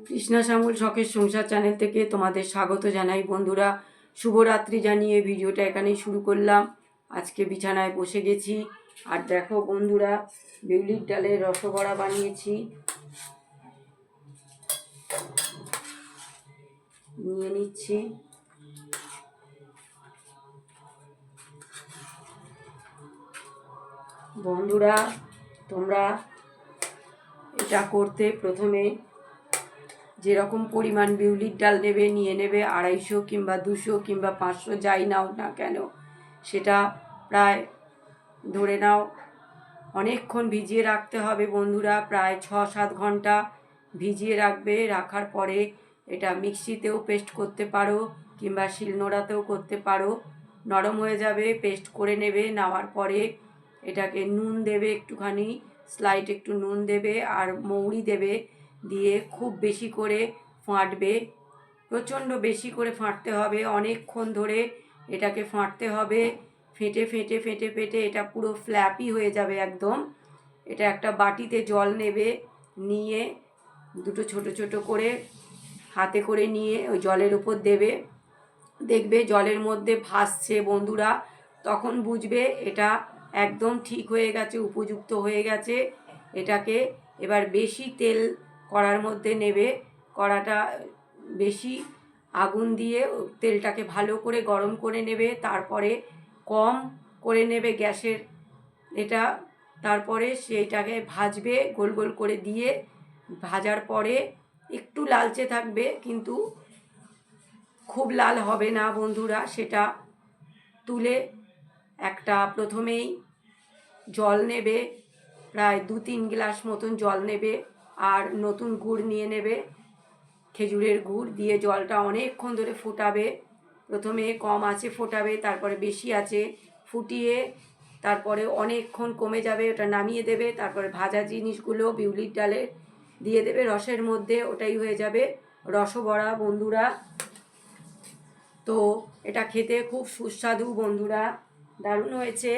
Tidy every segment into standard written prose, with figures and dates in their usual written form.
কৃষ্ণা শ্যামল শখের সংসার চ্যানেল থেকে তোমাদের স্বাগত জানাই বন্ধুরা। শুভরাত্রি জানিয়ে ভিডিওটা এখানেই শুরু করলাম। আজকে বিছানায় বসে গেছি, আর দেখো বন্ধুরা, বিউলির ডালের রসবড়া বানিয়েছি। নিয়ে নিচ্ছি। বন্ধুরা, তোমরা এটা করতে প্রথমে যেরকম পরিমাণ বিউলির ডাল নেবে, নিয়ে নেবে 250 কিংবা 200 কিংবা 500, যাই নাও না কেন, সেটা প্রায় ধরে নাও অনেকক্ষণ ভিজিয়ে রাখতে হবে বন্ধুরা। প্রায় 6-7 ঘন্টা ভিজিয়ে রাখবে। রাখার পরে এটা মিক্সিতেও পেস্ট করতে পারো কিংবা শিলনোড়াতেও করতে পারো। নরম হয়ে যাবে, পেস্ট করে নেবে। নেওয়ার পরে এটাকে নুন দেবে, একটুখানি স্লাইট একটু নুন দেবে আর মৌরি দেবে, দিয়ে খুব বেশি করে ফাটবে। প্রচণ্ড বেশি করে ফাটতে হবে, অনেকক্ষণ ধরে এটাকে ফাটতে হবে। ফেটে ফেটে ফেটে ফেটে এটা পুরো ফ্ল্যাপি হয়ে যাবে একদম। এটা একটা বাটিতে জল নেবে, নিয়ে দুটো ছোট ছোট করে হাতে করে নিয়ে ওই জলের উপর দেবে। দেখবে জলের মধ্যে ভাসছে বন্ধুরা, তখন বুঝবে এটা একদম ঠিক হয়ে গেছে, উপযুক্ত হয়ে গেছে। এটাকে এবার বেশি তেল কড়ার মধ্যে নেবে, কড়াটা বেশি আগুন দিয়ে তেলটাকে ভালো করে গরম করে নেবে। তারপরে কম করে নেবে গ্যাসের এটা, তারপরে সেইটাকে ভাজবে গোল গোল করে দিয়ে। ভাজার পরে একটু লালচে থাকবে, কিন্তু খুব লাল হবে না বন্ধুরা। সেটা তুলে একটা প্রথমেই জল নেবে, প্রায় 2-3 গ্লাস মতন জল নেবে, আর নতুন গুড় নিয়ে নেবে, খেজুরের গুড় দিয়ে জলটা অনেকক্ষণ ধরে ফোটাবে। প্রথমে কম আঁচে ফোটাবে, তারপরে বেশি আঁচে ফুটিয়ে তারপরে অনেকক্ষণ কমে যাবে, ওটা নামিয়ে দেবে। তারপরে ভাজা জিনিসগুলো বিউলির ডালের দিয়ে দেবে রসের মধ্যে, ওটাই হয়ে যাবে রসবড়া বন্ধুরা। তো এটা খেতে খুব সুস্বাদু বন্ধুরা, দারুণ হয়েছে,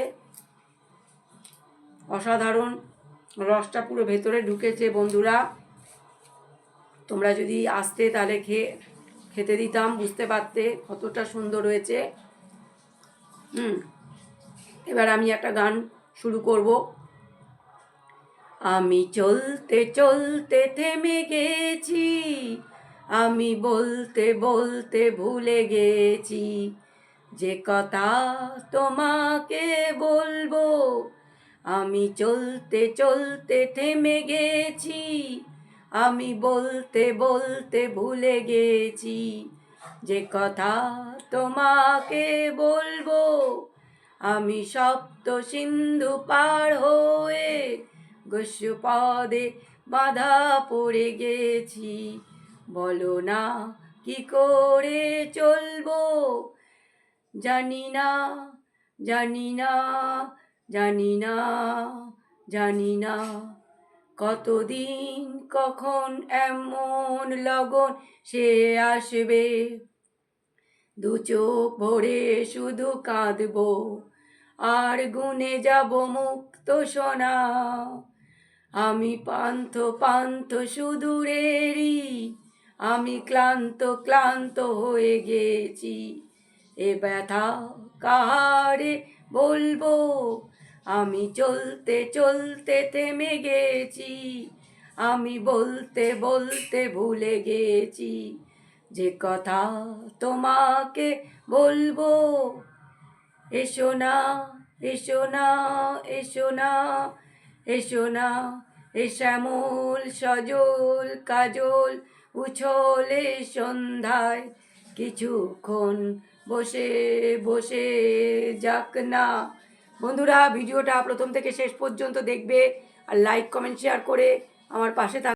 অসাধারণ। রসটা পুরো ভেতরে ঢুকেছে বন্ধুরা। তোমরা যদি আসতে তাহলে খেতে দিতাম, বুঝতে পারতে কতটা সুন্দর হয়েছে। এবার আমি একটা গান শুরু করব। আমি চলতে চলতে থেমে গেছি, আমি বলতে বলতে ভুলে গেছি, যে কথা তোমাকে বলবো। আমি চলতে চলতে থেমে গেছি, আমি বলতে বলতে ভুলে গেছি, যে কথা তোমাকে বলবো। আমি সপ্ত সিন্ধু পার হয়ে গস্যপদে বাঁধা পড়ে গেছি, বলো না কি করে চলবো। জানি না জানি না জানি না জানি না, কতদিন কখন এমন লগন সে আসবে, দু চোখ ভরে শুধু কাঁদবো আর গুনে যাব মুক্ত সোনা। আমি পান্থ পান্থ সুদূরেরই, আমি ক্লান্ত ক্লান্ত হয়ে গেছি, এ ব্যথা কাহারে বলবো। আমি চলতে চলতে থেমে গেছি, আমি বলতে বলতে ভুলে গেছি, যে কথা তোমাকে বলবো। এসো না এসো না এসো না এসো না, এ শ্যামল সজল কাজল উছলে সন্ধ্যায় কিছুক্ষণ বসে বসে যাক না। বন্ধুরা, ভিডিওটা প্রথম থেকে শেষ পর্যন্ত দেখবে, আর লাইক কমেন্ট শেয়ার করে আমার পাশে থাকবে।